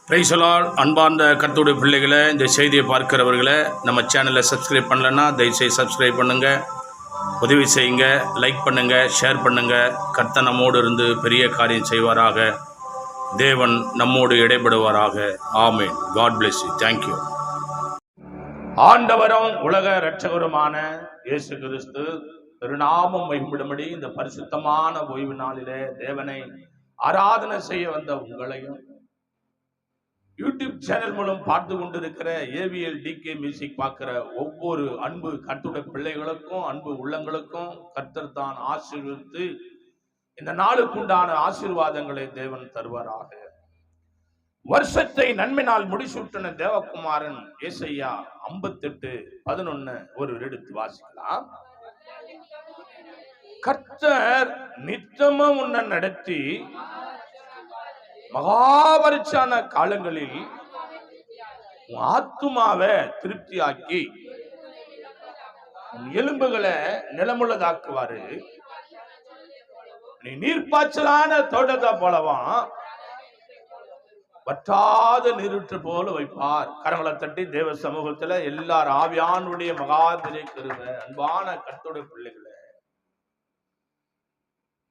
Praise the Lord. அன்பார்ந்த கர்த்தருடைய பிள்ளைகளை, இந்த செய்தியை பார்க்கிறவர்களை, நம்ம சேனலை சப்ஸ்கிரைப் பண்ணலைன்னா தயவுசெய்து சப்ஸ்கிரைப் பண்ணுங்கள், உதவி செய்யுங்க, லைக் பண்ணுங்கள், ஷேர் பண்ணுங்கள். கர்த்தர் நம்மோடு இருந்து பெரிய காரியம் செய்வாராக. தேவன் நம்மோடு இடைபடுவாராக. ஆமென். God bless you. தேங்க்யூ. ஆண்டவரும் உலக இரட்சகருமான இயேசு கிறிஸ்து திருநாமம் மகிமைப்படும்படி இந்த பரிசுத்தமான ஓய்வு நாளிலே தேவனை ஆராதனை செய்ய வந்த உங்களையும், யூடியூப் சேனல் மூலம் பார்த்து கொண்டிருக்கிற ஏவிஎல் டிகே மியூசிக் பார்க்கிற ஒவ்வொரு அன்பு கர்த்தருடைய பிள்ளைகளுக்கும், அன்பு உள்ளங்களுக்கும் கர்த்தர் தான் ஆசீர்வதித்து இந்த நாளுக்குண்டான ஆசீர்வாதங்களை தேவன் தருவாராக. வருஷத்தை நன்மையினால் முடிசூட்டின தேவகுமாரன் ஏசாயா 58:11 ஒரு எடுத்து வாசிக்கலாம். கர்த்தர் நித்தமும் உன்னை நடத்தி மகாபரிச்சான காலங்களில் உன் ஆத்துமாவை திருப்தியாக்கி எலும்புகளை நிலமுள்ளதாக்குவாரு. நீ நீர்ப்பாய்ச்சலான தோட்டத்தை போலவும் வற்றாத நீருற்று போல வைப்பார். கரங்களை தட்டி தேவ சமூகத்துல எல்லார் ஆவியானுடைய மகாதிரை கருவ அன்பான கர்த்தருடைய பிள்ளைகளை,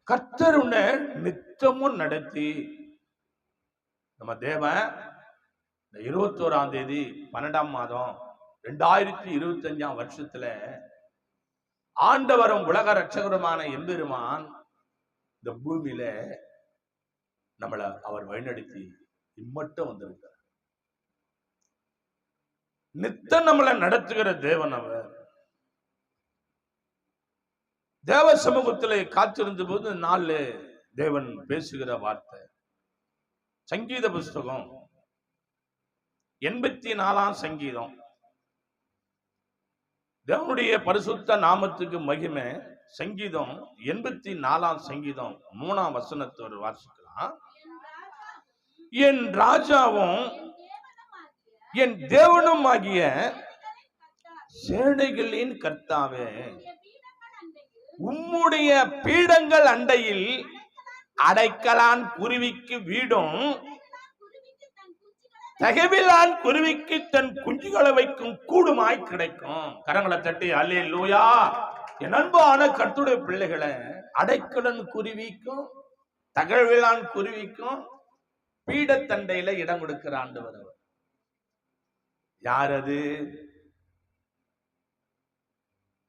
கர்த்தர் உன்னை நித்தமும் நடத்தி நம்ம தேவன் இந்த 21ஆம் தேதி 12ஆம் மாதம் 2025ஆம் வருஷத்துல ஆண்டவரும் உலக ரட்சகருமான எம்பெருமான் இந்த பூமியில நம்மளை அவர் வழிநடத்தி இம்மட்டும் வந்திருக்கிறார். நித்தம் நம்மளை நடத்துகிற தேவன் அவர். தேவ சமூகத்திலே காத்திருந்த போது நாள்ல தேவன் பேசுகிற வார்த்தை சங்கீத புஸ்தகம் 84ஆம் சங்கீதம். தேவனுடைய பரிசுத்த நாமத்துக்கு மகிமை. சங்கீதம் 84ஆம் சங்கீதம் 3ஆம் வசனத்தோடு வாசிக்கலாம். என் ராஜாவும் என் தேவனும் ஆகிய சேனைகளின் கர்த்தாவே, உம்முடைய பீடங்கள் அண்டையில் அடைக்கலான் குருவிக்கு வீடும், தகவிலான் குருவிக்கு தன் குஞ்சுகளை வைக்கும் கூடுமாய் கிடைக்கும். கரங்களை தட்டி அல்லேலூயா. என் அன்பான கர்த்தருடைய பிள்ளைகளை, அடைக்கலன் குருவிக்கும் தகவிலான் குருவிக்கும் பீடத்தண்டையில இடம் கொடுக்கிற ஆண்டவர். யார் அது?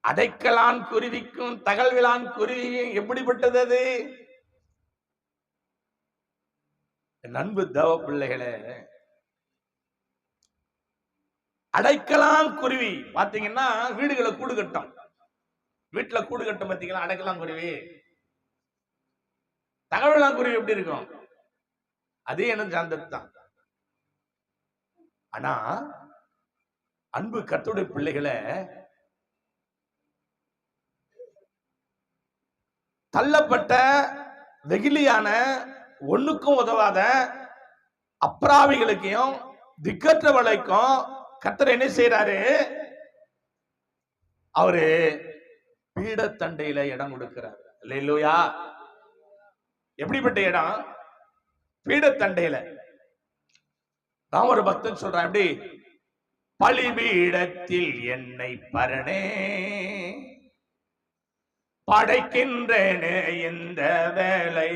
அடைக்கலான் குருவிக்கும் தகவலான் குருவியும் எப்படிப்பட்டது அது? என் அன்பு தேவ பிள்ளைகளே, அடைக்கலான் குருவி பாத்தீங்கன்னா வீடுகளை கூடு கட்டும். வீட்டுல கூடு கட்டும் பாத்தீங்களா அடைக்கலாம் குருவி. தகவலான் குருவி எப்படி இருக்கும்? அதே என்ன சார்ந்ததுதான். ஆனா அன்பு கர்த்தருடைய பிள்ளைகளை, தள்ளப்பட்ட வெகுளியான ஒண்ணுக்கும் உதவாத அப்ராவிகளுக்கும் திக்கற்றவளைக்கும் கர்த்தர் என்ன செய்யறாரு? அவரு பீடத்தண்டையில இடம் கொடுக்கிறார். அல்லேலூயா. எப்படிப்பட்ட இடம்? பீடத்தண்டையில. நான் ஒரு பக்தன் சொல்றேன், எப்படி? பலிபீடத்தில் என்னை பரணே படைக்கின்றேனே இந்த வேலை,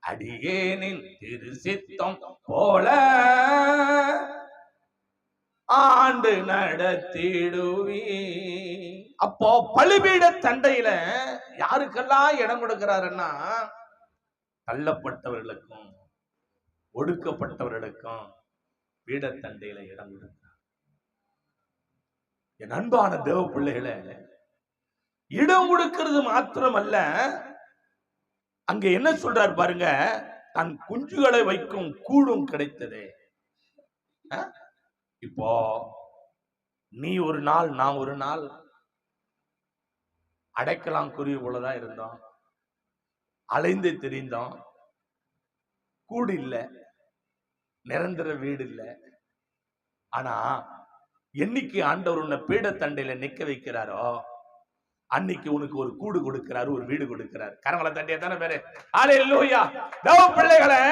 அடியேனின் திரு சித்தம் போல ஆண்டு நடத்திடுவி. அப்போ பலிபீட தண்டையில யாருக்கெல்லாம் இடம் கொடுக்கிறாருன்னா, தள்ளப்பட்டவர்களுக்கும் ஒடுக்கப்பட்டவர்களுக்கும் பீடத்தண்டையில இடம் கொடுக்கிறார். என் அன்பான தேவ பிள்ளைகளை, இடம் கொடுக்கிறது மாத்திரமல்ல, அங்க என்ன சொல்றார் பாருங்க, தன் குஞ்சுகளை வைக்கும் கூடும் கிடைத்ததே. இப்போ நீ ஒரு நாள், நான் ஒரு நாள் அடைக்கலாம் குருவி போலதான் இருந்தோம். அலைந்து தெரிந்தோம். கூடு இல்ல, நிரந்தர வீடு இல்ல. ஆனா என்னைக்கு ஆண்டவர் உன்னை பீடத்தண்டையில நிக்க வைக்கிறாரோ அன்னைக்கு உனக்கு ஒரு கூடு கொடுக்கிறாரு, ஒரு வீடு கொடுக்கிறாரு. கரங்களை தட்டியா தானே பேரு. அல்லேலூயா. தேவ பிள்ளைகளே,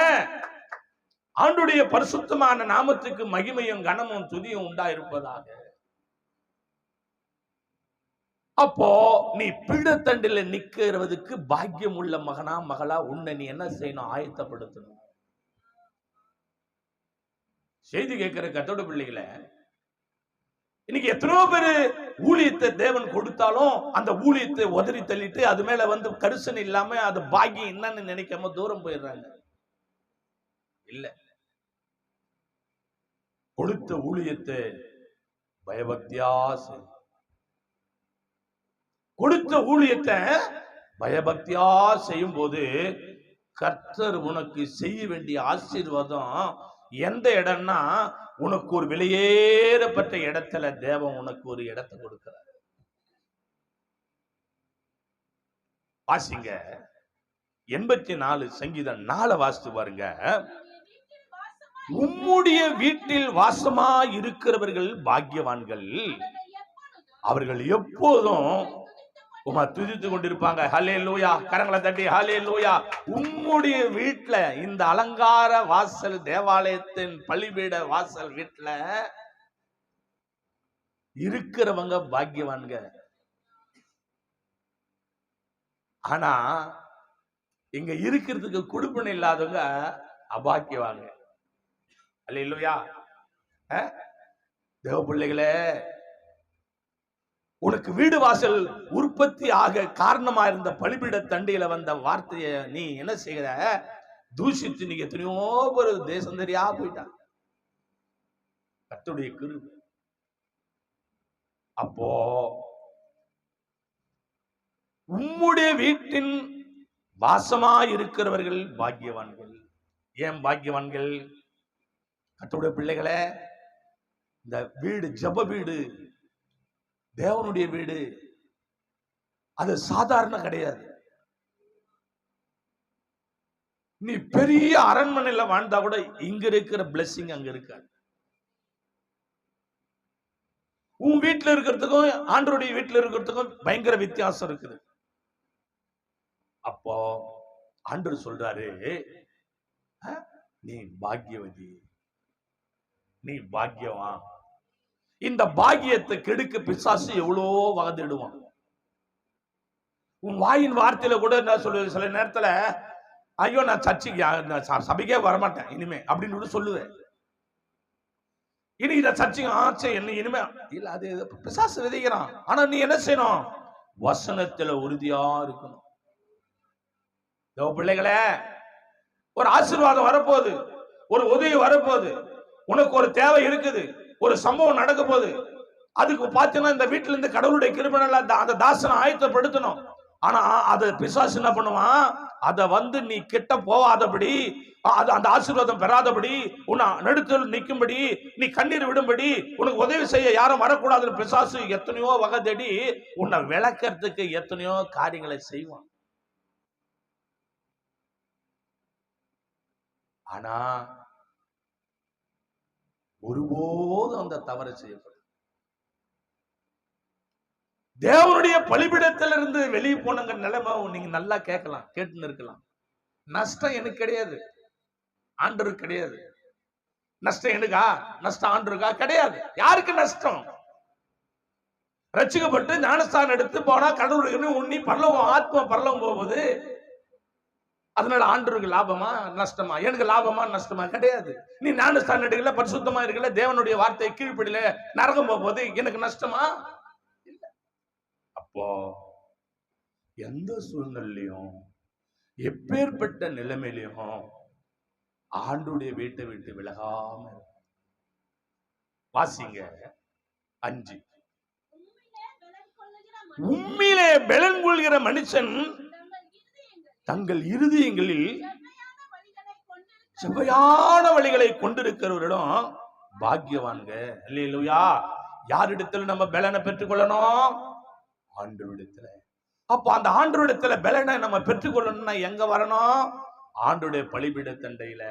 ஆண்டுடைய பரிசுத்தமான நாமத்துக்கு மகிமையும் கனமும் துதியும் உண்டாயிருப்பதாக. அப்போ நீ பீடத்தண்டில நிக்கிறதுக்கு பாக்கியம் உள்ள மகனா மகளா உன்னை நீ என்ன செய்யணும்? ஆயத்தப்படுத்தணும். செய்தி கேட்கிற கர்த்தருடைய பிள்ளைகளை, இன்னைக்கு எத்தனையோ பேரு ஊழியத்தை தேவன் கொடுத்தாலும் அந்த ஊழியத்தை உதறி தள்ளிட்டு அது மேல கரிசனை இல்லாம அது பாக்கியம் என்னன்னு நினைக்காம தூரம் போயிடுறாங்க. இல்ல, கொடுத்த ஊழியத்தை பயபக்தியா கொடுத்த ஊழியத்தை பயபக்தியா செய்யும் போது கர்த்தர் உனக்கு செய்ய வேண்டிய ஆசீர்வாதம் எந்த இடம்னா, உனக்கு ஒரு வெளியேறப்பட்ட இடத்துல தேவன் உனக்கு ஒரு இடத்தை கொடுக்கிறார். வாசிங்க 84 சங்கீதம் 4 வாசித்து பாருங்க. உம்முடைய வீட்டில் வாசமா இருக்கிறவர்கள் பாக்கியவான்கள், அவர்கள் எப்போதும் துதித்து கொண்டிருப்பாங்க. ஹல்லேலூயா. கரங்களை தட்டி ஹல்லேலூயா. உம்முடைய வீட்டுல, இந்த அலங்கார வாசல், தேவாலயத்தின் பலிபீட வாசல் வீட்டுல இருக்கிறவங்க பாக்கியவான்க. ஆனா இங்க இருக்கிறதுக்கு குடுப்பனை இல்லாதவங்க அபாக்கியவாங்க. ஹல்லேலூயா. தேவ பிள்ளைகளே, உனக்கு வீடு வாசல் உற்பத்தி ஆக காரணமா இருந்த பலிபீட தண்டியில வந்த வார்த்தையை நீ என்ன செய்கிற? தூஷித்து நீங்க எத்தனையோ ஒரு தேசம் தெரியா போயிட்டான். கர்த்தருடைய கிருபை. அப்போ உம்முடைய வீட்டின் வாசமா இருக்கிறவர்கள் பாக்கியவான்கள். ஏன் பாக்கியவான்கள்? கர்த்தருடைய பிள்ளைகளே, இந்த வீடு ஜெப வீடு, தேவனுடைய வீடு, அது சாதாரண கிடையாது. நீ பெரிய அரண்மனையில வாழ்ந்தா கூட இங்க இருக்கிற பிளெஸிங் அங்க இருக்காது. உன் வீட்டுல இருக்கிறதுக்கும் ஆண்டவருடைய வீட்டுல இருக்கிறதுக்கும் பயங்கர வித்தியாசம் இருக்குது. அப்போ ஆண்டவர் சொல்றாரு, நீ பாக்கியவதி, நீ பாக்கியவான். இந்த பாக்கியத்தை கெடுக்க பிசாசு எவ்வளோ வகதிடுவான். உன் வாயின் வார்த்தையில கூட என்ன சொல்லுவேன், சில நேரத்துல ஐயோ நான் சர்ச்சைக்கு சபைக்கே வரமாட்டேன் இனிமே அப்படின்னு சொல்லுவேன். இனி இத சர்ச்சைக்கு ஆச்சு என்ன இனிமே இல்ல, அது பிசாசு விதைக்கிறான். ஆனா நீ என்ன செய்யணும்? வசனத்துல உறுதியா இருக்கணும். பிள்ளைகளே, ஒரு ஆசீர்வாதம் வரப்போகுது, ஒரு உதவி வரப்போகுது, உனக்கு ஒரு தேவை இருக்குது, ஒரு சம்பவம் நடக்க போகுது. அதுக்கு பாத்தீங்கன்னா இந்த வீட்டுல இருந்து கடவுளுடைய கிருபை அந்த தாசனை ஆயத்தப்படுத்தணும். ஆனா அது பிசாசு என்ன பண்ணுவான்? அத நீ கிட்ட போகாதபடி, அந்த ஆசீர்வாதம் பெறாதபடி, உன்னை நடுத்தல் நிற்கும்படி, நீ கண்ணீர் விடும்படி, உனக்கு உதவி செய்ய யாரும் வரக்கூடாதுன்னு பிசாசு எத்தனையோ வகை தேடி உன்னை விளக்கிறதுக்கு எத்தனையோ காரியங்களை செய்வான். ஆனா ஒருபோதும் அந்த தவறு செய்யப்படும். தேவனுடைய பலிபீடத்திலிருந்து வெளியே போனங்க நிலைமை நீங்க நல்லா கேட்கலாம், கேட்டுன்னு இருக்கலாம். நஷ்டம் எனக்கு கிடையாது, ஆண்டவருக்கு கிடையாது. நஷ்டம் எனக்கா? நஷ்டம் ஆண்டவருக்கா? கிடையாது. யாருக்கு நஷ்டம்? ரட்சிக்கப்பட்டு ஞானஸ்தானம் எடுத்து போனா கடவுளுக்கு உண்ணி பரலோகம், ஆத்மா பரலோகம் போகுது. அதனால ஆண்டவருக்கு லாபமா நஷ்டமா? எனக்கு லாபமா நஷ்டமா? கிடையாது. நீ ஞானஸ்தானம் எடுக்கல, பரிசுத்தமா இருக்கல, தேவனுடைய வார்த்தையை கீழ்ப்படியில, நரகம் போகுது, எனக்கு நஷ்டமா? இல்ல. அப்போ எந்த சூழ்நிலையும் எப்பேற்பட்ட நிலைமையிலையும் ஆண்டுடைய வீட்டை விட்டு விலகாம வாசிங்க. 5 உம்மிலே பலன் கொள்கிற மனுஷன் தங்கள் இருதயங்களில் செவ்வையான வழிகளை கொண்டிருக்கிறவரிடம் பாக்கியவான்க. அல்லேலூயா. யாரிடத்துல நம்ம பலனை பெற்றுக்கொள்ளணும்? ஆண்டவரிடத்துல. அப்ப அந்த ஆண்டவரிடத்துல பலனை நம்ம பெற்றுக்கொள்ளணும்னா எங்க வரணும்? ஆண்டுடைய பலிபீட தண்டையில,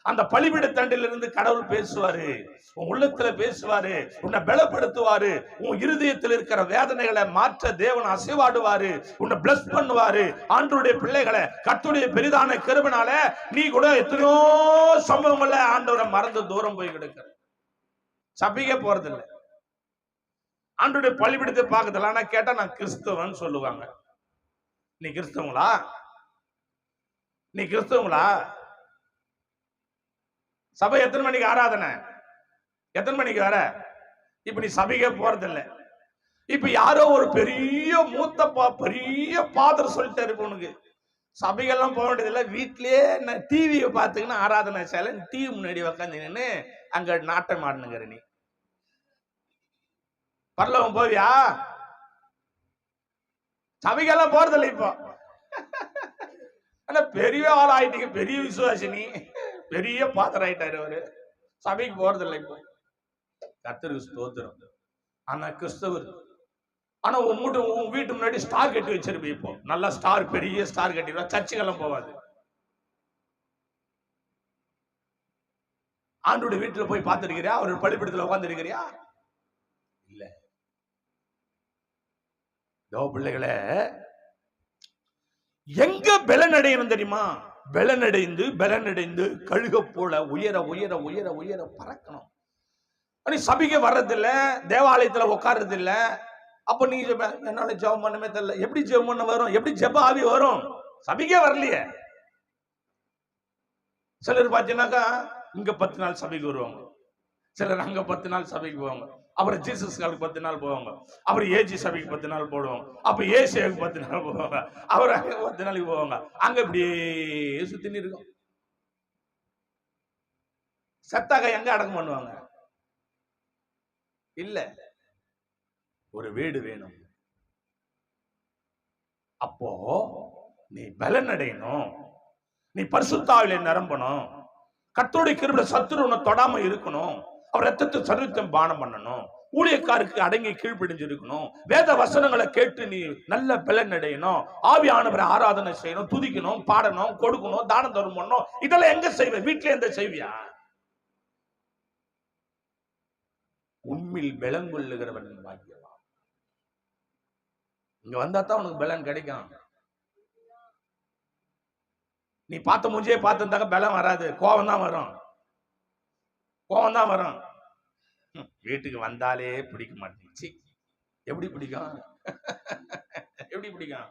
அந்த பலிபீட தண்டிலிருந்து கடவுள் பேசுவாரு, உன் உள்ளத்துல பேசுவாரு, உன்னை பலப்படுத்துவாரு, உன் இருதயத்தில் இருக்கிற வேதனைகளை மாற்ற தேவன் அசைவாடுவாரு, உன்னை பிளஸ் பண்ணுவாரு. ஆண்டவருடைய பிள்ளைகளை கர்த்தருடைய பெரிதான கிருபையினால நீ கூட எத்தனையோ சம்பவங்கள்ல ஆண்டவரை மறந்து தூரம் போய் கிடக்கிற, சபைக்கே போறதில்லை, ஆண்டவருடைய பலிபீடத்தை பார்க்கறதில்ல. ஆனா கேட்டா நான் கிறிஸ்தவன் சொல்லுவாங்க. நீ கிறிஸ்தவங்களா? நீ கிறிஸ்தவங்களா? சபை எத்தனை மணிக்கு ஆராதனை, எத்தனை மணிக்கு வர? இப்ப நீ சபைக்கே போறதில்லை. இப்ப யாரோ ஒரு பெரிய பெரிய பாதர் சொல்லிட்டாரு, உனக்கு சபைகள்லாம் போக வேண்டியதில்லை, வீட்லயே டிவியை பார்த்துக்கின்னு ஆராதனை சேலை டிவி முன்னாடி உக்காந்து அங்க நாட்டம் ஆடணுங்கிற, நீ பரலோகம் போவியா? சபைக்கெல்லாம் போறதில்லை இப்போ. ஆனா பெரிய ஆள் ஆயிட்டீங்க, பெரிய விசுவாசினி, பெரிய பாத்திரம் ஆயிட்டாரு அவரு, சபைக்கு போறதில்லை இப்போ. கர்த்தருக்கு ஸ்தோத்திரம். ஆனா கிறிஸ்தவர், ஆனா உன் வீட்டு முன்னாடி ஸ்டார் கட்டி வச்சிருப்பீங்க. இப்போ நல்லா ஸ்டார், பெரிய ஸ்டார் கட்டிடுவா, சர்ச்சுக்கெல்லாம் போவாது. ஆண்டோட வீட்டுல போய் பார்த்திருக்கிறியா? அவரு பலிபீடத்துல உட்கார்ந்து இருக்கிறியா? இல்ல. பிள்ளைகளே, எங்க பலனடையணும் தெரியுமா? பலனடைந்து கழுக போல உயர உயர உயர உயர பறக்கணும். நீ சபைக்கு வர்றதில்ல, தேவாலயத்துல உட்கார்றது இல்ல, அப்ப நீ என்னால ஜெபம் பண்ணவே தெரியல. எப்படி ஜெபம் பண்ண வரும்? எப்படி ஜெப ஆவி வரும்? சபைக்கே வரலையே. சிலர் பாத்தீங்கன்னாக்கா இங்க 10 நாள் சபைக்கு வருவாங்க, சிலர் அங்க 10 நாள் சபைக்கு போவாங்க, அப்புறம் ஜீசஸ் காலுக்கு 10 நாள் போவாங்க, அப்புறம் ஏஜி சபைக்கு 10 நாள் போடுவாங்க, அப்ப ஏசியாவுக்கு 10 நாள் போவாங்க, அவர் அங்க 10 நாளைக்கு போவாங்க. அங்க இப்படியே சுத்தின்னு இருக்கும். செத்தாக எங்க அடக்கம் பண்ணுவாங்க? இல்ல, ஒரு வீடு வேணும். அப்போ நீ பலன் அடையணும், நீ பரிசுத்த ஆவியிலே நிரம்பணும், கர்த்தருடைய கிருபையில சத்துரு உன்னை தொடாம இருக்கணும், அவர் ரத்தத்தை சரீரத்தையும் பானம் பண்ணணும், ஊழியக்காருக்கு அடங்கி கீழ்ப்பிடிஞ்சு இருக்கணும், வேத வசனங்களை கேட்டு நீ நல்ல பலன் அடையணும், ஆவியானவரை ஆராதனை செய்யணும், துதிக்கணும், பாடணும், கொடுக்கணும், தானம் தரும் பண்ணணும். இதெல்லாம் எங்க செய்வ? வீட்டுல எந்த செய்வியா? உண்மையில் பலன் கொள்ளுகிறவன் பாக்கியவான். இங்க வந்தா தான் உனக்கு பலன் கிடைக்கும். நீ பார்த்த மூஞ்சியே பார்த்திருந்தாக்க பலம் வராது, கோபம் தான் வரும், கோபம் தான் வரும். வீட்டுக்கு வந்தாலே பிடிக்க மாட்டேங்குச்சு. எப்படி பிடிக்கும்? எப்படி பிடிக்கும்?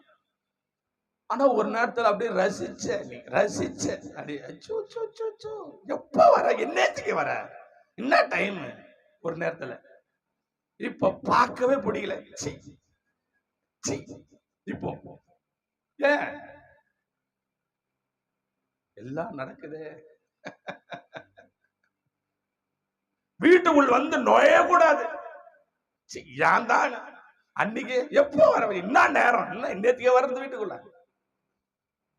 ஆனா ஒரு நேரத்துல அப்படியே ரசிச்ச அப்படியே எப்ப வர, என்னத்துக்கு வர, என்ன டைம்? ஒரு நேரத்துல இப்ப பார்க்கவே பிடிக்கல. இப்போ ஏன் எல்லாம் நடக்குது? வீட்டுக்குள் வந்து நுழைய கூடாது. ஏன் தான் அன்னைக்கு எப்போ வர, என்ன நேரம், என்ன இன்னத்துக்கே வர்றது வீட்டுக்குள்ள?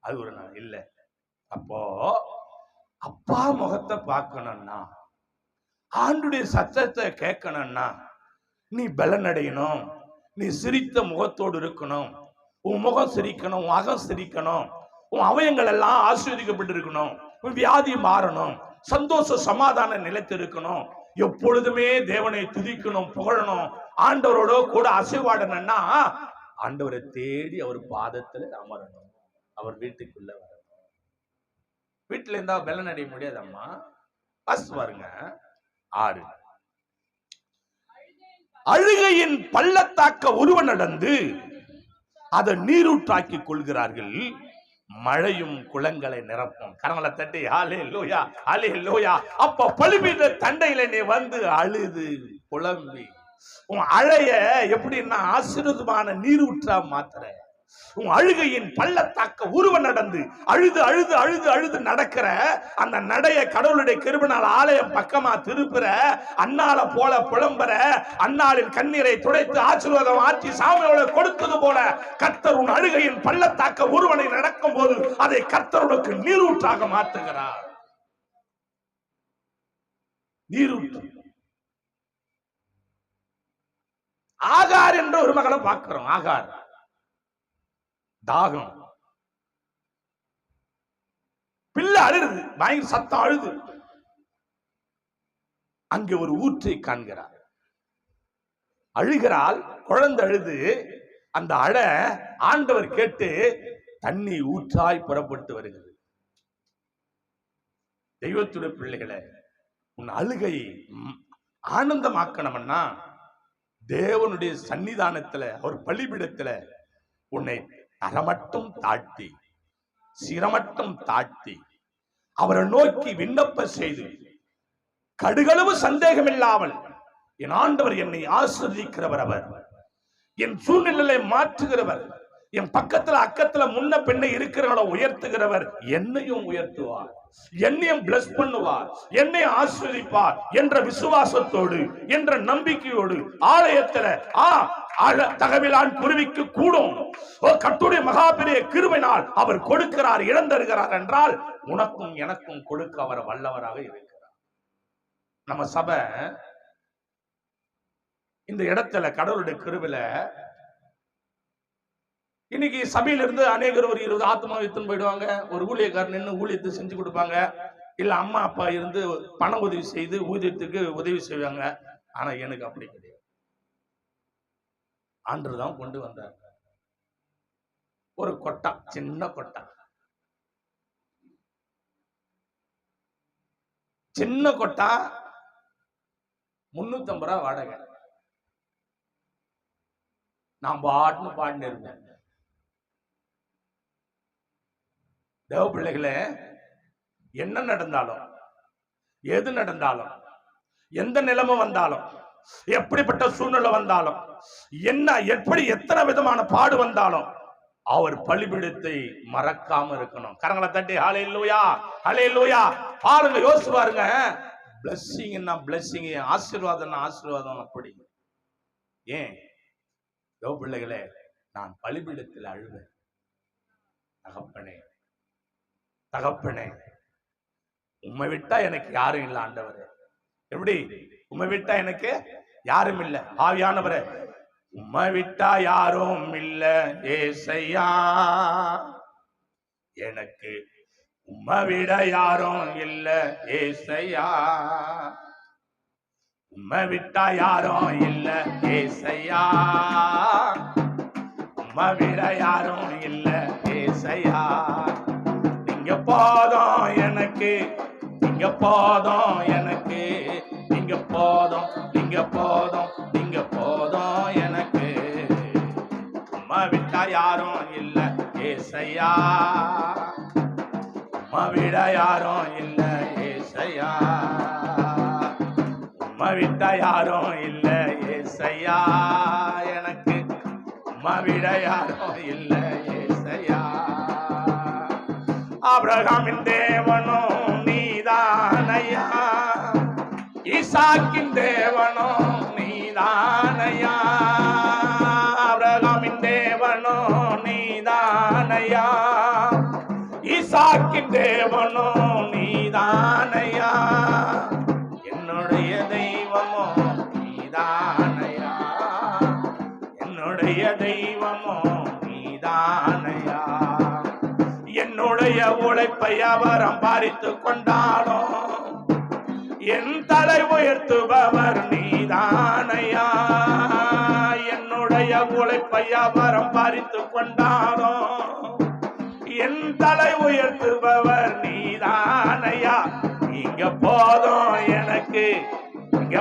அது ஒரு நாள் இல்ல. அப்போ அப்பா முகத்தை பார்க்கணும்னா, ஆண்டுடைய சத்தத்தை கேட்கணும்னா நீ பலன் அடையணும். நீ சிரித்த முகத்தோடு இருக்கணும், உன் முகம் சிரிக்கணும், உன் அகம் சிரிக்கணும், உன் அவயங்கள் எல்லாம் ஆசீர்வதிக்கப்பட்டு இருக்கணும், உன் வியாதி மாறணும், சந்தோஷ சமாதான நிலைத்து இருக்கணும், எப்பொழுதுமே தேவனை துதிக்கணும், புகழணும், ஆண்டவரோட கூட அசைவாடணும்னா ஆண்டவரை தேடி அவர் பாதத்துல அமரணும், அவர் வீட்டுக்குள்ள வரணும். வீட்டுல இருந்தா பலன் அடைய முடியாதம்மா. ஃபர்ஸ்ட் பாருங்க 6. அழுகையின் பள்ளத்தாக்க உருவ நடந்து அதை நீரூற்றாக்கி கொள்கிறார்கள், மழையும் குளங்களை நிரப்பும். கரங்களை தட்டி ஹல்லேலூயா ஹல்லேலூயா. அப்ப பலிபீட தண்டையில நீ வந்து அழுது புலம்பி உன் அழைய எப்படின்னா ஆசீர்வாதமான நீரூற்றா மாத்திர, உன் அழுகையின் பள்ளத்தாக்க உருவ நடந்து அழுது அழுது அழுது அழுது நடக்கிற அந்த நடைய கடவுளுடைய கிருபையினால் ஆலயம் பக்கமா திருப்புற, அன்னால போல புலம்புற, அன்னாளின் கண்ணீரை துடைத்து ஆசீர்வாதம் ஆற்றி சாமியோட கொடுத்தது போல கர்த்தர் உன் அழுகையின் பள்ளத்தாக்க உருவனை நடக்கும் போது அதை கர்த்தருக்கு நீரூற்றாக மாற்றுகிறார். நீரூற்று. ஆகார் என்ற ஒரு மகளை பார்க்கிறோம். ஆகார் தாகம், பிள்ளை அழுது, பயங்கர சத்தம், அழுது. அங்கே ஒரு ஊற்றை காண்கிறார். அழுகிறாள், குழந்தை அழுது. அந்த அழ ஆண்டவர் கேட்டு தண்ணி ஊற்றாய் புறப்பட்டு வருகிறது. தெய்வத்துடைய பிள்ளைகளை, உன் அழுகை ஆனந்தமாக்கணும்னா தேவனுடைய சன்னிதானத்துல, அவர் பலிபீடத்துல உன்னை தரமட்டும் தாழ்த்தி, சிரமட்டும் தாழ்த்தி அவரை நோக்கி விண்ணப்ப செய்து, கடுகளவு சந்தேகம் இல்லாமல் என் ஆண்டவர் என்னை ஆசீர்வதிக்கிறவர், அவர் என் சூழ்நிலையை மாற்றுகிறவர், என் பக்கத்துல அக்கத்துல முன்ன பின்ன இருக்கிறவங்களை உயர்த்துகிறவர், என்னையும் உயர்த்துவார், என்னையும் பிளஸ் பண்ணுவார், என்னை ஆசீர்வதிப்பார் என்ற விசுவாசத்தோடு, என்ற நம்பிக்கையோடு ஆலயத்துல தகவிலான் குருவிக்கு கூடும் கர்த்தருடைய மகா பெரிய கிருபையினால் அவர் கொடுக்கிறார், இழந்தருகிறார் என்றால் உனக்கும் எனக்கும் கொடுக்க அவர் வல்லவராக இருக்கிறார். நம்ம சபை இந்த இடத்துல கடவுளுடைய கிருபையில இன்னைக்கு சபையிலிருந்து அநேகர் ஒரு 20 ஆத்மா எடுத்துன்னு போயிடுவாங்க. ஒரு ஊழியக்காரர் நின்று ஊழியத்தை செஞ்சு கொடுப்பாங்க. இல்ல அம்மா அப்பா இருந்து பண உதவி செய்து ஊதியத்துக்கு உதவி செய்வாங்க. ஆனா எனக்கு அப்படி கிடையாது. ஆண்டவர் தான் கொண்டு வந்தார். ஒரு கொட்டா, சின்ன கொட்டா, சின்ன கொட்டா 350 ரூபாய் வாடகை. நான் பாட்டுன்னு பாடினு இருந்தேன். தேவ பிள்ளைகளே, என்ன நடந்தாலும், எது நடந்தாலும், எந்த நிலைமை வந்தாலும், எப்படிப்பட்ட சூழ்நிலை வந்தாலும், என்ன எப்படி எத்தனை விதமான பாடு வந்தாலும் அவர் பலிபீடத்தை மறக்காம இருக்கணும். கரங்களை தட்டி ஹல்லேலூயா, ஹல்லேலூயா. பாருங்க, யோசிச்சு பாருங்க. பிளஸ்ஸிங்னா பிளஸ்ஸிங், ஆசீர்வாதம்னா ஆசீர்வாதம். அப்படி ஏன் தேவ பிள்ளைகளே, நான் பலிபீடத்தில் அழுவேன். தகப்பனே, தகப்பனே, உம்மை விட்டா எனக்கு யாரும் இல்லை ஆண்டவரே. எப்படி? உம்மை விட்டா எனக்கு யாரும் இல்லை. ஆவியானவரே, உம்மை விட்டா யாரும் இல்லை ஏசையா, எனக்கு உம்மை விட யாரும் இல்லை ஏசையா, உம்மை விட்டா யாரும் இல்லை ஏசையா, உம்மை விட யாரும் இல்லை ஏசையா. நீங்க போதும் எனக்கு, நீங்க போதும் எனக்கு, நீங்க போதும், நீங்க போதும், நீங்க போதும் எனக்கு. உம்மை விட்டா யாரும் இல்லை ஏசையா, உம்மை விட யாரும் இல்லை ஏசையா, உம்மை விட்டா யாரும் இல்லை ஏசையா, எனக்கு உம்மை விட யாரும் இல்லை ஏசையா. ஆபிரகாமின் தேவனும் நீதானையா, ஈசாக்கின் தேவனும் நீதானையா, ஆபிரகாமின் தேவனும் நீதானையா, ஈசாக்கின் தேவனும் நீதானையா, என்னுடைய தெய்வமோ நீதானையா, என்னுடைய தெய்வமோ நீதானையா. என்னுடைய உழைப்பை அவர் அம்பாரித்துக் கொண்டாலும் என் தலை உயர்த்துபவர் நீதானையா, என்னுடைய உழைப்பை அவர் அம்பாரித்துக் கொண்டாலும் என் தலை உயர்த்துபவர் நீதானையா. நீங்க போதும் எனக்கு, நீங்க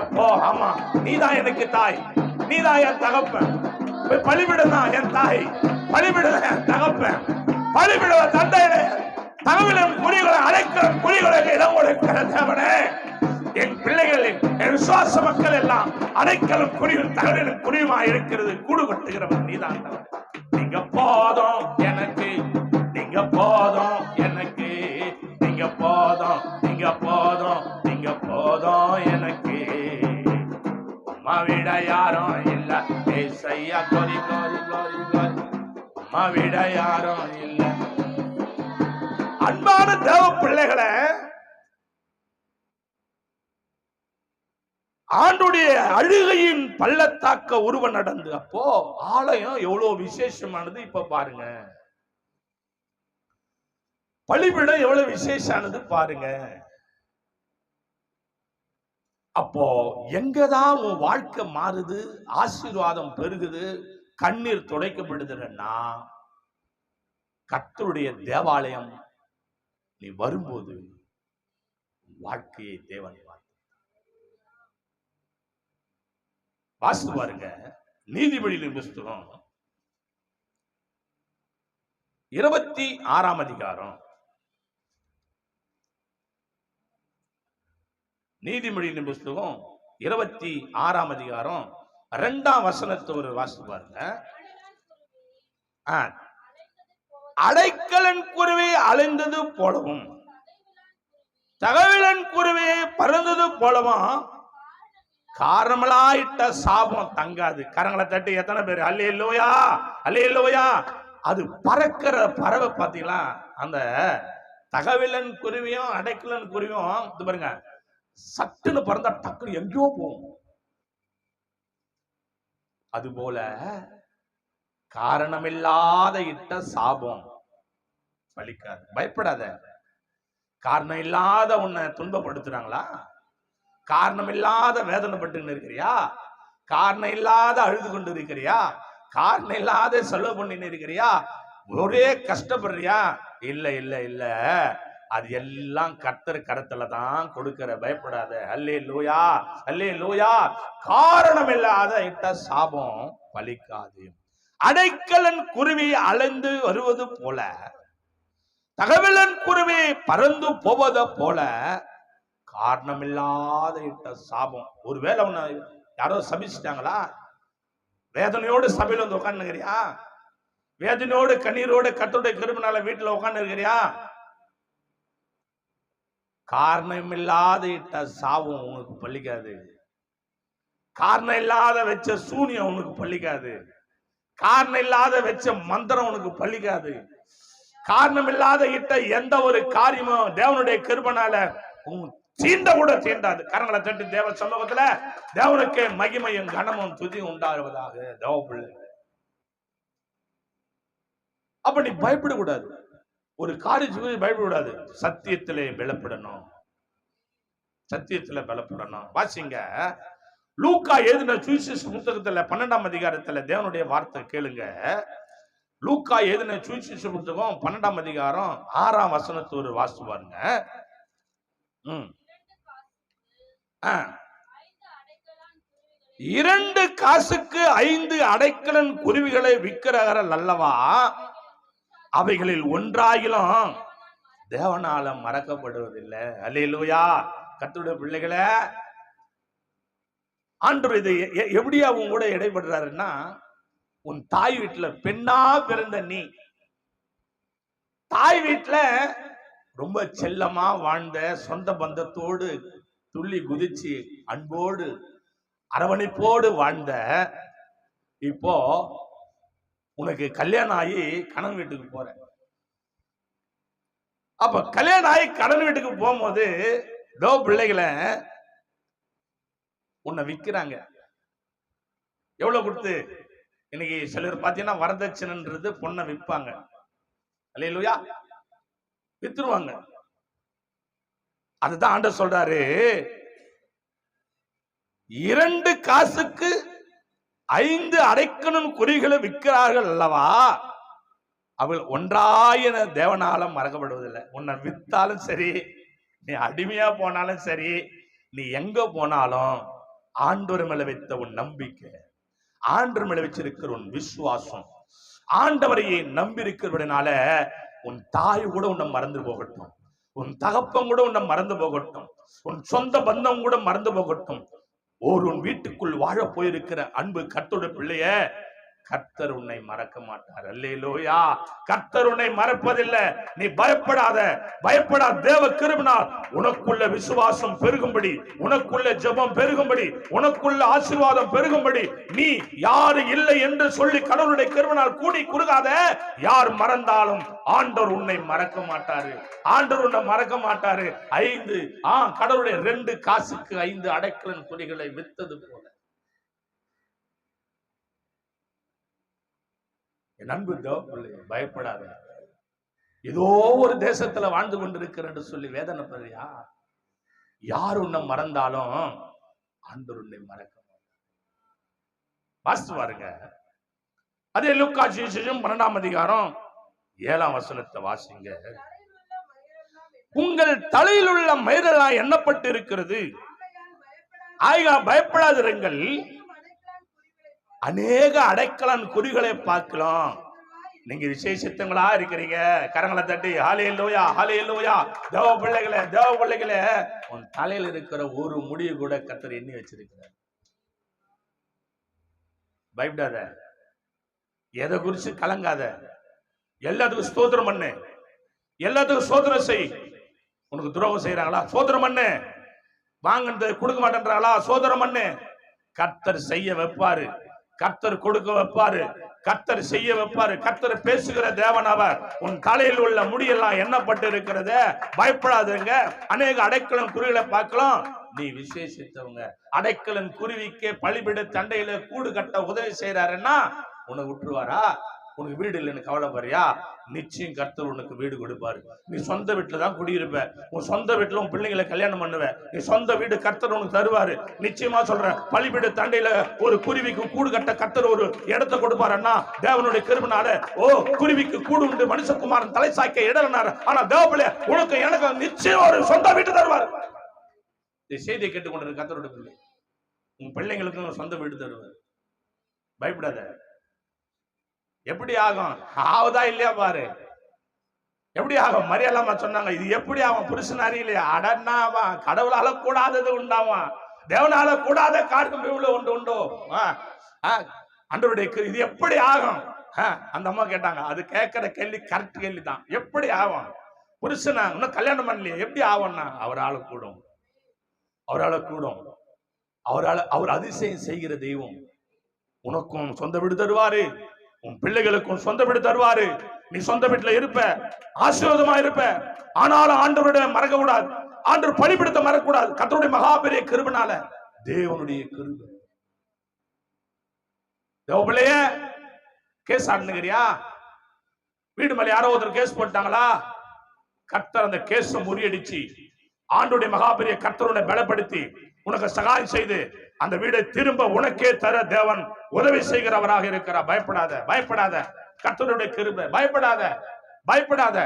ஆமா, நீதான் எனக்கு தாய், நீதான் என் தகப்பன். பலிபிடதான் என் தாய், பலிபிடதான் என் தகப்பன், பலிபிட தந்தையில தகவலும் குடிகளை அழைக்கிற குடிகளுக்கு இடம் கொடுக்கிற தேவனே, என் பிள்ளைகளின் என் விசுவாச மக்கள் எல்லாம் அடைக்கலும் குடியும் தகவலும் குடியுமா இருக்கிறது கூடு கட்டுகிறவன் நீதான். நீங்க போதும் எனக்கு, நீங்க போதும் எனக்கு, நீங்க போதும், நீங்க போதும், நீங்க போதும் எனக்கு. உம்மை விட யாரும் இல்ல ஏசையா, கோரி கோரி கோரி கோரி, உம்மை விட யாரும் இல்ல. அன்பான தேவ பிள்ளைகளை, ஆண்டுடைய அழுகையின் பள்ளத்தாக்க உருவம் நடந்து, அப்போ ஆலயம் எவ்வளவு விசேஷமானது. இப்ப பாருங்க, பலிபீடம் எவ்வளவு விசேஷானது பாருங்க. அப்போ எங்கதான் உன் வாழ்க்கை மாறுது, ஆசீர்வாதம் பெருகுது, கண்ணீர் துடைக்கப்படுதுன்னா கர்த்தருடைய தேவாலயம் நீ வரும்போது வாழ்க்கையை தேவன் வாசித்து பாருங்க. நீதிபதிகளின் புஸ்தகம் 26ஆம் அதிகாரம். நீதிமொழியின் புஸ்தகம் 26ஆம் அதிகாரம் 2ஆம் வசனத்தை ஒரு வாசித்து பாருங்க. அடைக்கலன் குருவி அலைந்தது போலவும் தகவலன் குருவி பறந்தது போலவும் காரணமில்லாயிட்ட சாபம் தங்காது. கரங்களை தட்டி எத்தனை பேர் அல்லேலூயா அல்லேலூயா. அது பறக்கிற பறவை பாத்தீங்களா? அந்த தகவலன் குருவியும் அடைக்கலன் குருவியும் இது பாருங்க, சட்டுன்னு பறந்தா டக்குனு எங்கேயோ போகும். அதுபோல காரணமில்லாத இட்ட சாபம் பலிக்காது. பயப்படாத. காரணம் இல்லாத உன்னை துன்பப்படுத்துறாங்களா? காரணம் இல்லாத வேதனைப்பட்டு இருக்கிறியா? காரணம் இல்லாத அழுது கொண்டு இருக்கிறியா? காரணம் இல்லாத செலவு பண்ணி இருக்கிறியா? ஒரே கஷ்டப்படுறியா? இல்ல இல்ல இல்ல, அது எல்லாம் கர்த்தர் கரத்துல தான் கொடுக்கிற. பயப்படாத. அல்லேலூயா அல்லேலூயா. காரணம் இல்லாத இட்ட சாபம் பலிக்காது. அடைக்கலன் குருவி அலைந்து வருவது போல தகவலன் குருவி பறந்து போவதை போல காரணமில்லாத இட்ட சாபம். ஒருவேளை உன்னை யாரோ சபிச்சிட்டாங்களா? வேதனையோடு சபையில வந்து உட்காந்துக்கிறியா? வேதனையோடு கண்ணீரோடு கர்த்தருடைய கிருபையினால வீட்டுல உட்கார்ந்து இருக்கிறியா? காரணம் இல்லாத இட்ட சாபம் உனக்கு பலிக்காது. காரணம் இல்லாத வச்ச சூனியம் உனக்கு பலிக்காது. காரணம் இல்லாத வச்ச மந்திரம் உனக்கு பலிக்காது. காரணம் இல்லாத இட்ட எந்த ஒரு காரியமும் தேவனுடைய கிருபையினால தீண்ட கூட தீண்டாது. கரங்களை தட்டி தேவ சமூகத்துல தேவனுக்கு மகிமையும் கனமும் துதியும் உண்டாகுவதாக. தேவ பிள்ளை, அப்ப நீ பயப்படக்கூடாது. ஒரு காரியத்துக்கு பயப்படக்கூடாது. சத்தியத்திலே பலப்படணும். சத்தியத்துல பலப்படணும். வாசிங்க, லூக்கா எழுதின சுவிசேஷ புத்தகத்துல 12ஆம் அதிகாரத்துல தேவனுடைய வார்த்தை கேளுங்க. லூக்கா எழுதின சுவிசேஷ புத்தகம் 12ஆம் அதிகாரம் 6ஆம் வசனத்தை ஒரு வாசித்து பாருங்க. 2 காசுக்கு 5 அடைக்கலன் குருவிகளை விற்கிறார்கள் அல்லவா? அவைகளில் ஒன்றாகிலும் தேவனால மறக்கப்படுவதில்லை. அல்லேலூயா. கர்த்தருடைய பிள்ளைகளே, ஆண்டவர் இதை எப்படியா உன் கூட இடைபடுறாருன்னா, உன் தாய் வீட்டுல பெண்ணா பிறந்த நீ, தாய் வீட்டுல ரொம்ப செல்லமா வாழ்ந்த, சொந்த பந்தத்தோடு துள்ளி குதிச்சு அன்போடு அரவணைப்போடு வாழ்ந்த, இப்போ உனக்கு கல்யாணம் ஆகி கணவன் வீட்டுக்கு போற. அப்ப கல்யாணம் ஆகி கணவன் வீட்டுக்கு போகும்போது பிள்ளைகளை உன்னை விற்கிறாங்க. எவ்வளவு கொடுத்து? இன்னைக்கு சிலர் பாத்தீங்கன்னா வரதட்சணைன்றது பொண்ணை விற்பாங்க. அல்லேலூயா. வித்துருவாங்க. அதுதான் ஆண்டவர் சொல்றாரு, 2 காசுக்கு 5 அடைக்கணும் குறிகளை விற்கிறார்கள் அல்லவா? அவள் ஒன்றாயின தேவனால மறக்கப்படுவதில்லை. உன்னை வித்தாலும் சரி, நீ அடிமையா போனாலும் சரி, நீ எங்க போனாலும் ஆண்டவர் மேல வைத்த உன் நம்பிக்கை, ஆண்டவர் மேல வச்சிருக்கிற உன் விசுவாசம், ஆண்டவரையே நம்பி இருக்கிறதுனால உன் தாய் கூட உன்னை மறந்து போகட்டும், உன் தகப்பன் கூட உன்னை மறந்து போகட்டும், உன் சொந்த பந்தம் கூட மறந்து போகட்டும், உன் வீட்டுக்குள் வாழ போயிருக்கிற அன்பு கர்த்தருடைய பிள்ளைய, கர்த்தர் உன்னை மறக்க மாட்டார். அல்லேலூயா. கர்த்தர் உன்னை மறப்பதில்லை. நீ பயப்படாத, பயப்படாத. தேவ கிருபையினால் உனக்குள்ள விசுவாசம் பெருகும்படி, உனக்குள்ள ஜெபம் பெருகும்படி, உனக்குள்ள ஆசீர்வாதம் பெருகும்படி, நீ யாரு இல்லை என்று சொல்லி கடவுளுடைய கிருபையினால் கூடி குறுகாத. யார் மறந்தாலும் ஆண்டவர் உன்னை மறக்க மாட்டாரு. ஆண்டவர் உன்னை மறக்க மாட்டாரு. 5 கடவுளுடைய 2 காசுக்கு 5 அடைக்கலன் குடிகளை வித்தது போல. என் அன்பு தேவ பிள்ளை, பயப்படாத. ஏதோ ஒரு தேசத்துல வாழ்ந்து கொண்டிருக்கிறேன் சொல்லி வேதனைப்படுறியா? யார் உன்னை மறந்தாலும் ஆண்டவர் உன்னை மறக்க வாசித்து பாருங்க. அதே லூக்கா சுவிசேஷம் 12ஆம் அதிகாரம் 7ஆம் வசனத்தை வாசிங்க. உங்கள் தலையில் உள்ள மயிரெல்லாம் எண்ணப்பட்டு இருக்கிறது, ஆகையால் பயப்படாதிருங்கள். அநேக அடைக்கலன் குறிகளை பார்க்கலாம். நீங்க விசேஷித்தங்களா இருக்கிறீங்க. கரங்களை தட்டி ஹல்லேலூயா ஹல்லேலூயா. தேவ பிள்ளைகளே, தேவ பிள்ளைகளே, உன் தலையில் இருக்கிற ஒரு முடிவு கூட கர்த்தர் எண்ணி வச்சிருக்கிறார். பயப்படாத, எதை குறிச்சு கலங்காத, எல்லாத்துக்கும் ஸ்தோத்திரம் பண்ணு, எல்லாத்துக்கும் சோதனை செய். உனக்கு துரோகம் செய்யறாங்களா? சோதனை பண்ணு. வாங்கினது கொடுக்க மாட்டேன்றாங்களா? சோதனை பண்ணு. கர்த்தர் செய்ய வைப்பாரு, கர்த்தர் கொடுக்க வைப்பாரு, கர்த்தர் செய்ய வைப்பாரு. கர்த்தர் பேசுகிற தேவன் அவர். உன் தலையில் உள்ள முடியெல்லாம் எண்ணப்பட்டு இருக்கிறத பயப்படாதுங்க. அநேக அடைக்கலன் குறிகளை பார்க்கலாம். நீ விசேஷித்தவங்க. அடைக்கலன் குருவிக்கே பழிபிட தண்டையில கூடு கட்ட உதவி செய்யறாருன்னா உனக்கு விட்டுருவாரா? உனக்கு வீடு இல்லைன்னு கவலைப்படுறியா? நிச்சயம் கர்த்தர் உனக்கு வீடு கொடுப்பாரு. நீ சொந்த வீட்டுல தான் குடியிருப்ப. உன் சொந்த வீட்டுல உன் பிள்ளைங்களை கல்யாணம் பண்ணுவ. நீ சொந்த வீடு கர்த்தர் உனக்கு தருவாரு. நிச்சயமா சொல்றேன், பழிபீடு தண்டையில ஒரு குருவிக்கு கூடு கட்ட கர்த்தர் ஒரு இடத்தை கொடுப்பாருன்னா தேவனுடைய கிருபைனால. ஓ, குருவிக்கு கூடு உண்டு, மனுஷகுமாரன் தலை சாய்க்க இடம்னாரு. ஆனா தேவபிள்ளை உனக்கு எனக்கு நிச்சயம் ஒரு சொந்த வீட்டு தருவாரு. இந்த செய்தியை கேட்டுக்கொண்டிருக்க கர்த்தருடைய பிள்ளை, உங்க பிள்ளைங்களுக்கு சொந்த வீடு தருவாரு. பயப்படாத. எப்படி ஆகும்? ஆகுதா இல்லையா பாரு. எப்படி ஆகும்? மரியாதை சொன்னாங்க, இது எப்படி ஆகும்? புருஷன் அறியலையா? அடன்னாவா, கடவுளால கூடாதது உண்டாவா, தேவனால கூடாத காரியம் ஒன்று உண்டோ? அன்றருடைய இது எப்படி ஆகும்? அந்த அம்மா கேட்டாங்க. அது கேட்கிற கேள்வி கரெக்ட் கேள்வி தான். எப்படி ஆகும்? புருஷனா இன்னும் கல்யாணம் பண்ணலையே, எப்படி ஆகும்னா அவரால் கூடும், அவரால் கூடும், அவர் அதிசயம் செய்கிற தெய்வம். உனக்கும் சொந்த வீடு தருவாரு, உன் பிள்ளைகளுக்கும் சொந்த வீடு தருவாரு. நீ சொந்த வீட்டுல இருப்ப, ஆசீர்வாதமா இருப்ப. ஆனாலும் ஆண்டவருடைய மறக்க கூடாது, ஆண்டவர் பழிபிடுத்த மறக்கக்கூடாது. கர்த்தருடைய மகா பெரிய கிருபைனால, தேவனுடைய கிருபை. தேவபிள்ளையே, கேஸ் ஆடுனுங்கிறியா? வீடு மேல யாரோ ஒருத்தர் கேஸ் போட்டாங்களா? கர்த்தர் அந்த கேஸ் முறியடிச்சு ஆண்டவருடைய மகா பெரிய கர்த்தருடைய பலப்படுத்தி உனக்கு சகாயம் செய்து அந்த வீடை திரும்ப உனக்கே தர தேவன் உதவி செய்கிறவராக இருக்கிறார். பயப்படாத, பயப்படாத. கர்த்தருடைய கிருபை. பயப்படாத, பயப்படாத.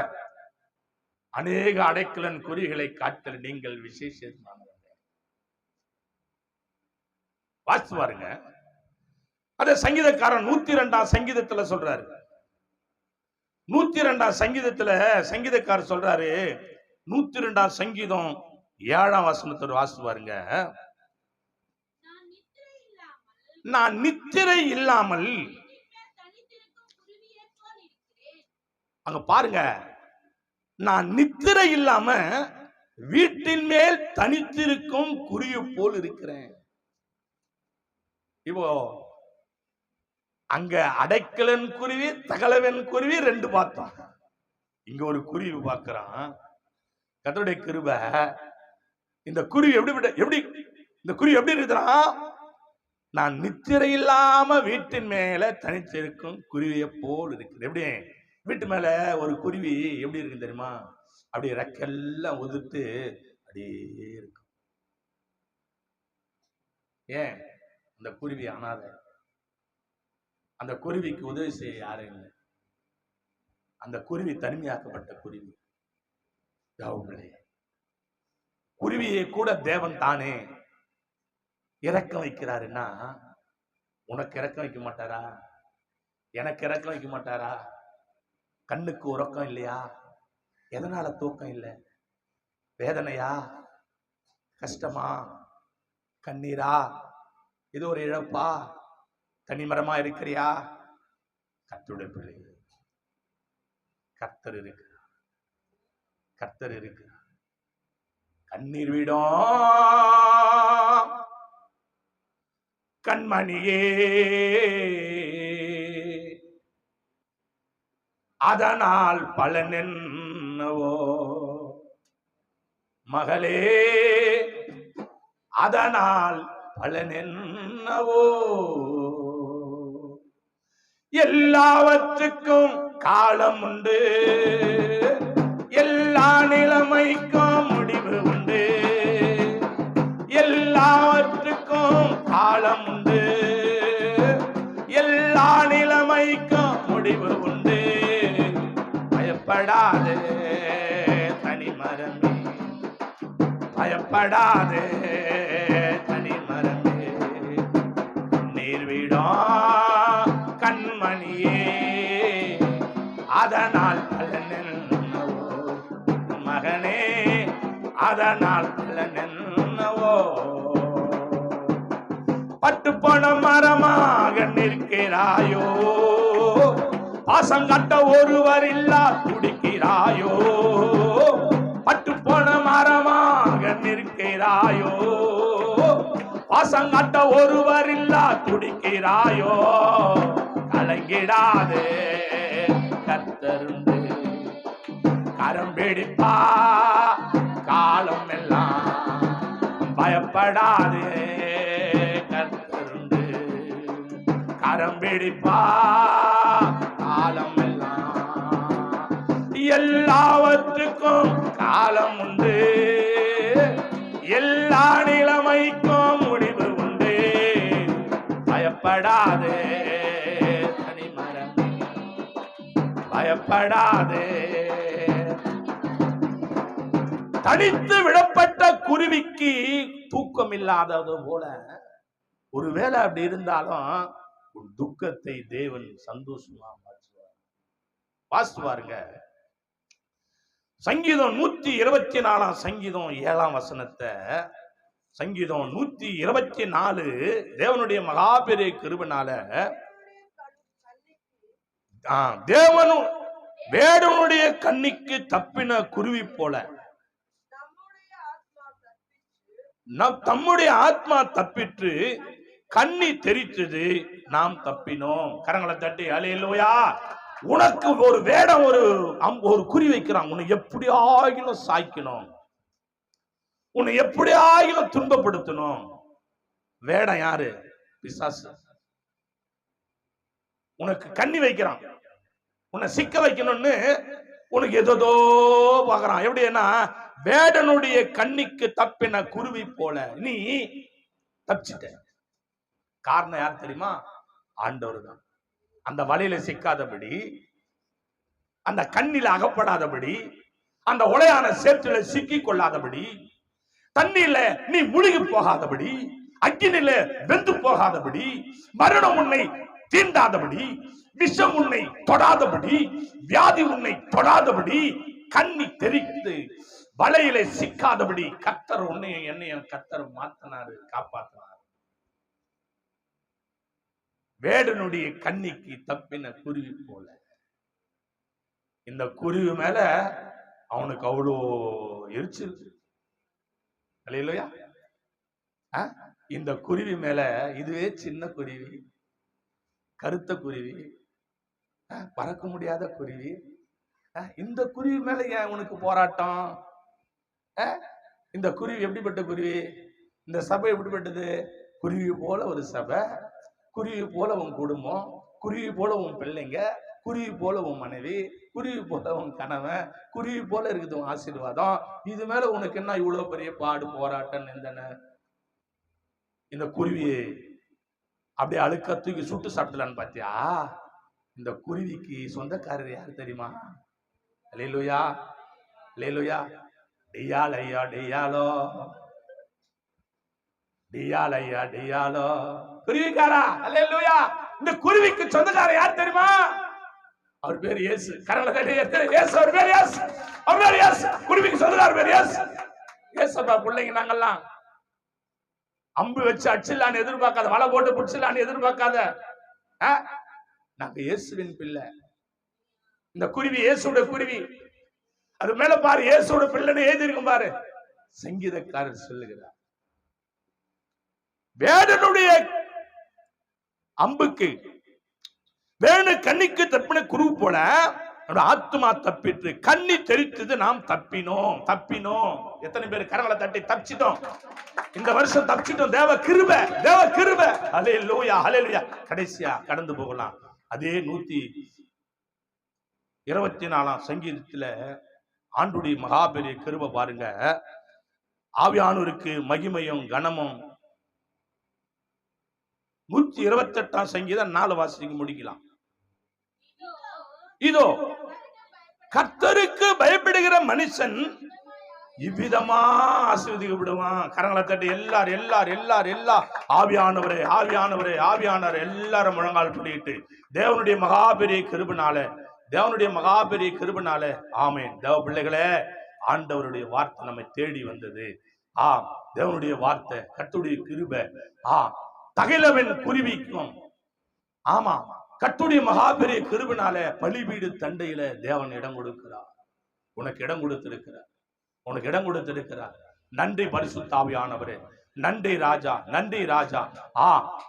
அநேக அடைக்கலன் குறிகளை காட்டல் நீங்கள் விசேஷமானவர்கள். வாசித்து பாருங்க. அதே சங்கீதக்காரன் 102ஆம் சங்கீதத்துல சொல்றாரு. 102ஆம் சங்கீதத்துல சங்கீதக்காரர் சொல்றாரு, 102ஆம் சங்கீதம் 7ஆம் வசனத்தோட வாசித்து பாருங்க. நான் நித்திரை இல்லாமல், அங்க பாருங்க, நான் நித்திரை இல்லாம வீட்டின் மேல் தனித்திருக்கும் குருவி போல் இருக்கிறேன். இப்போ அங்க அடைக்கலன் குருவி, தகலவன் குருவி ரெண்டு பார்த்தோம். இங்க ஒரு குருவி பார்க்கிறான். கர்த்தருடைய கிருபை. இந்த குருவி எப்படி இந்த குருவி எப்படி இருக்கிறான்? நான் நித்திரை இல்லாம வீட்டின் மேல தனித்திருக்கும் குருவியை போல் இருக்குது. எப்படி வீட்டு மேல ஒரு குருவி எப்படி இருக்கு தெரியுமா? அப்படி ரெக்கெல்லாம் உதிர்த்து அப்படியே இருக்கும். ஏன்? அந்த குருவி அனாத. அந்த குருவிக்கு உதவி செய்ய யாரும் இல்லை. அந்த குருவி தனிமையாக்கப்பட்ட குருவி. குருவியை கூட தேவன் தானே இறக்கம் வைக்கிறாருன்னா, உனக்கு இறக்கம் வைக்க மாட்டாரா? எனக்கு இறக்கம் வைக்க மாட்டாரா? கண்ணுக்கு உறக்கம் இல்லையா? எதனால தூக்கம் இல்லை? வேதனையா? கஷ்டமா? கண்ணீரா? இது ஒரு இழப்பா? தனிமரமா இருக்கிறியா? கர்த்தருடைய பிள்ளைகள், கர்த்தர் இருக்கிறார், கர்த்தர் இருக்கிறார். கண்ணீர் விடும் கண்மணியே, அதனால் பலன் என்னவோ? மகளே, அதனால் பலன் என்னவோ? எல்லாவற்றுக்கும் காலம் உண்டு, எல்லா நிலைமைக்கும் முடிவு உண்டு. எல்லாவற்றுக்கும் காலம் உண்டு, எல்லா நிலைமைக்கும் முடிவு உண்டு. பயப்படாதே தனிமரமே, பயப்படாதே தனிமரமே. நீர்விடும் கண்மணியே, அதனால் பலனென்னவோ மகனே, அதனால் பலனென்னவோ. பட்டு போன மரமாக நிற்கிறாயோ, பாசம் கட்ட ஒருவர் இல்லா துடிக்கிறாயோ. பட்டு போன மரமாக நிற்கிறாயோ, பாசம் கட்ட ஒருவர் இல்லா துடிக்கிறாயோ. கலங்கிடாதே கர்த்தருண்டு, கரம் பிடிப்பா காலம் எல்லாம். பயப்படாதே கர்த்தருண்டு, கரம் பிடிப்பா காலம் எல்லாம். எல்லாவற்றுக்கும் காலம் உண்டு, எல்லா நிலைமைக்கும் முடிவு உண்டு. பயப்படாதே தனிமரமே, பயப்படாதே. தனித்து விடப்பட்ட குருவிக்கு தூக்கம் இல்லாதது போல, ஒருவேளை அப்படி இருந்தாலும் உன் துக்கத்தை தேவன் சந்தோஷமா மாற்றுவார். வாசித்து பாருங்க, சங்கீதம் 124 சங்கீதம் 7 வசனத்தை. சங்கீதம் 124 தேவனுடைய மகா பெரிய கிருபைனால வேடனுடைய கண்ணிக்கு தப்பின குருவி போல தம்முடைய ஆத்மா தப்பிற்று, கண்ணி தெரித்தது, நாம் தப்பினோம். கரங்களை தட்டி அல்லேலூயா. உனக்கு ஒரு வேடம் ஒரு குறி வைக்கிறான். உன்னை எப்படி ஆகிலும் சாய்க்கணும், உன்னை எப்படி ஆகிலும் துன்பப்படுத்தணும். வேடம் யாரு? பிசாசு. உனக்கு கண்ணி வைக்கிறான், உன்னை சிக்க வைக்கணும்னு உனக்கு ஏதோ பாக்குறான். எப்படின்னா, வேடனுடைய கண்ணிக்கு தப்பின குருவி போல நீ தப்பிச்சிட்ட. காரணம் யார் தெரியுமா? ஆண்டவர் தான். அந்த வலையில சிக்காதபடி, அந்த கண்ணில அகப்படாதபடி, அந்த உளையான சேற்றுல சிக்கி கொள்ளாதபடி, தண்ணியில நீ முழுகி போகாதபடி, அக்கினில வெந்து போகாதபடி, மரணம் உன்னை தீண்டாதபடி, விஷம் உன்னை தொடாதபடி, வியாதி உன்னை தொடாதபடி, கண்ணி தெரித்து வலையில சிக்காதபடி கர்த்தர் உன்னையும் என்னையும் கர்த்தர் மாத்தினாரு, காப்பாத்தினார். வேடனுடைய கண்ணிக்கு தப்பின குருவி போல இந்த குருவி மேல அவனுக்கு அவ்வளோ எரிச்சல். இல்லையா? இந்த குருவி மேல, இதுவே சின்ன குருவி, கருத்த குருவி, பறக்க முடியாத குருவி, இந்த குருவி மேல ஏன் உனக்கு போராட்டம்? இந்த குருவி எப்படிப்பட்ட குருவி? இந்த சபை எப்படிப்பட்டது? குருவி போல ஒரு சபை, குருவி போல உன் குடும்பம், குருவி போல உன் பிள்ளைங்க, குருவி போல உன் மனைவி, குருவி போல உன் கணவன், குருவி போல இருக்குது உன் ஆசீர்வாதம். இது மேல உனக்கு என்ன இவ்வளவு பெரிய பாடு, போராட்டம், நிந்தனை? இந்த குருவியை அப்படியே அழுக்க தூக்கி சுட்டு சாப்பிடலான்னு பாத்தியா? இந்த குருவிக்கு சொந்தக்காரர் யாரு தெரியுமா? அல்லேலூயா, அல்லேலூயா. டியாலையா டியாலோ, டியாலையா டியாலோ. குருவிக்காரா, அல்லேலூயா. இந்த குருவிக்கு சொந்தக்காரர் யார் தெரியுமா? அவர் பேர் இயேசு. கரங்களை தட்டி இயேசு, அவர் பேர் இயேசு, அவர் பேர் இயேசு. குருவிக்கு சொந்தக்காரர் பேர் இயேசு. இயேசுப்பா பிள்ளைங்க நாங்கெல்லாம். அம்பு வச்சு அடிச்சிடலான்னு எதிர்பார்க்காத, வலை போட்டு பிடிச்சிடலான்னு எதிர்பார்க்காத. நாங்க இயேசுவின் பிள்ளை. இந்த குருவி இயேசுடைய குருவி. அது மேல பாரு, இயேசுவோட பிள்ளைன்னு எழுதிருக்கும் பாரு. சங்கீதக்காரர் சொல்லுகிறார், வேடனுடைய அம்புக்கு, வேணு கண்ணிக்கு தப்பின குருவி போல ஆத்மா தப்பிட்டு, கண்ணி தெரித்தது, நாம் தப்பினோம். தப்பினோம். எத்தனை பேர் கரங்களை தட்டி தப்பிச்சிட்டோம்? இந்த வருஷம் தப்பிச்சிட்டோம். தேவ கிருபை, தேவ கிருபை. ஹல்லேலூயா, ஹல்லேலூயா. கடைசியா கடந்து போகலாம். அதே 124 சங்கீதத்துல ஆண்டுடைய மகாபெரிய கிருபை பாருங்க. ஆவியானவருக்கு மகிமையும் கனமும். 128 சங்கீதம் 4 வாசிக்க முடிக்கலாம். இதோ கர்த்தருக்கு பயப்படுகிற மனுஷன் இவ்விதமா ஆசீர்வதிக்கப்படுவான். கரங்களை தட்டி எல்லாரும் ஆவியானவரே ஆவியானவரே ஆவியானவர் எல்லாரும் முழங்கால் பண்ணிட்டு தேவனுடைய மகாபெரிய கிருபைனால ஆமென். தேவ பிள்ளைகளே, ஆண்டவருடைய வார்த்தை நம்மை தேடி வந்தது. தேவனுடைய வார்த்தை, கர்த்தருடைய கிருபை. தகைலவன் குருவிக்கும் ஆமா கர்த்தருடைய மகாபெரிய கிருபைனால பலிபீடு தண்டையில தேவன் இடம் கொடுக்கிறார். உனக்கு இடம் கொடுத்திருக்கிறார். நன்றி பரிசுத்த ஆவியானவரே, நன்றி ராஜா, நன்றி ராஜா.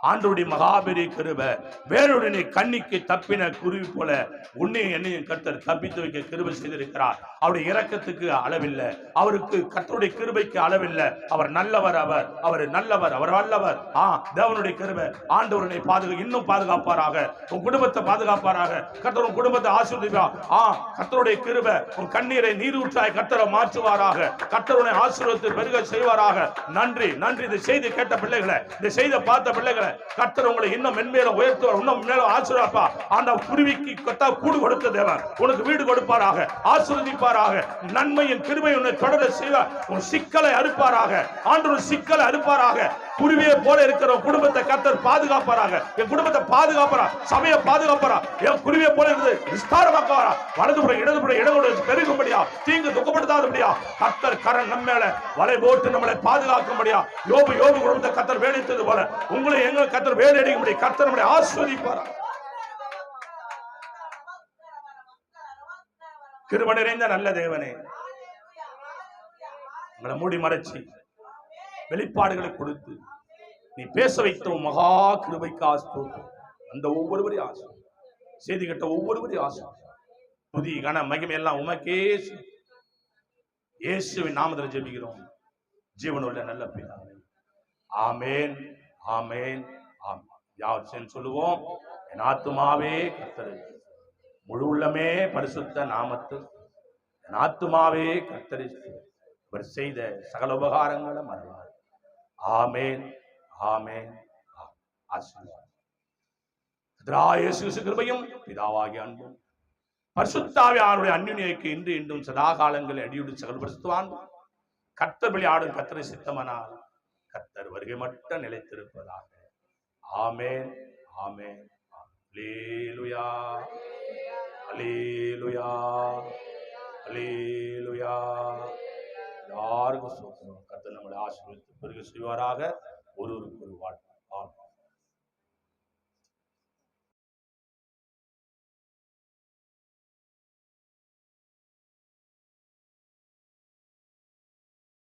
ஆண்டவருடைய மகாபெரிய கிருபை. வேறொருவனை கண்ணிக்கு தப்பின குருவி போல உன்னையும் என்னையும் கர்த்தர் தப்பித்து வைக்க கிருபை செய்திருக்கிறார். அவருடைய இரக்கத்துக்கு அளவில்லை, அவருக்கு கர்த்தருடைய கிருபைக்கு அளவில்லை. அவர் நல்லவர், அவர் நல்லவர், அவர் வல்லவர். தேவனுடைய கிருபை. ஆண்டவரனை இன்னும் பாதுகாப்பாராக, உன் குடும்பத்தை பாதுகாப்பாராக. கர்த்தர் உன் குடும்பத்தை ஆசீர்வதிப்பார். கர்த்தருடைய கிருபை உன் கண்ணீரை நீரூற்றாய் கர்த்தரை மாற்றுவாராக. கர்த்தருடைய ஆசீர்வாதத்தை பெருக செய்வாராக. நன்றி நன்றி. இந்த செய்தி கேட்ட பிள்ளைகளை, இந்த செய்தி பார்த்த பிள்ளைகளை கர்த்தர் உங்களை இன்னும் மென்மேலும் உயர்த்துவார், இன்னும் மேலும் ஆசீர்வதிப்பார். அந்த குருவிக்கு கூடு கொடுத்த தேவன் உனக்கு வீடு கொடுப்பாராக, ஆசீர்வதிப்பாராக. நன்மையின் கிருபை உன்னை தொடர செய்வார். உன் சிக்கலை அறுப்பாராக. ஆண்டவர் சிக்கலை அறுப்பாராக. குருவியை போல இருக்கிற குடும்பத்தை கர்த்தர் பாதுகாப்பாராக. என் குடும்பத்தை பாதுகாப்பாரா, சபையை பாதுகாப்பாரா. என் குருவியை போல இருந்து விஸ்தாரமாக்குவாரா. வலதுபுறம் இடதுபுறம் இடங்கொடு பெருகும்படியா, தீங்கு துக்கப்படுத்தாதபடியா கர்த்தர் கரண் நம்ம மேல வலை போட்டு நம்மளை பாதுகாக்கும்படியா. யோபு குடும்பத்தை கர்த்தர் வேலைத்தது போல உங்களை எங்க கர்த்தர் வேலை அடிக்கும்படி கர்த்தர் நம்மளை ஆசீர்வதிப்பாரா. கிருபை நிறைந்த நல்ல தேவனே, உங்களை மூடி மறைச்சி வெளிப்பாடுகளை கொடுத்து நீ பேச வைத்த மகா கிருபைக்கு ஆசீர்வாதம். அந்த ஒவ்வொருவரையும் ஆசீர்வாதம். செய்தி கேட்ட ஒவ்வொருவரையும் ஆசீர்வாதம். துதி கன மகிமை எல்லாம் உமக்கே. இயேசுவின் நாமத்தில் ஜெபிக்கிறோம் ஜீவனுள்ள நல்ல பிதாவே. ஆமென் ஆமென் ஆமென். யாவற்றையும் சொல்லுவோம். என் ஆத்துமாவே கர்த்தரை, முழு உள்ளமே பரிசுத்த நாமத்து, என் ஆத்துமாவே கர்த்தரை அவர் செய்த சகல உபகாரங்களை மறவார். ஆமென் ஆமென். ஆசீர்வாதம். இயேசு கிருபையும் பிதாவாகிய அன்பும் பரிசுத்த ஆவியானவருடைய அந்யோன்யைக்கு இன்று இன்றும் சதா காலங்களில் அடியுடு சகல பரிசுத்தவான் கர்த்தர் பலி ஆடும் கர்த்தரை சித்தமானால் கர்த்தர் வருகை மட்டும் நிலைத்திருப்பதாக. ஆமென் ஆமென். அல்லேலூயா அல்லேலூயா அல்லேலூயா. எல்லாருக்கும் கர்த்தர் நம்மளை ஆசீர்வதித்து பெருக செய்வாராக. ஒருவருக்கு ஒரு வாழ்க்கை.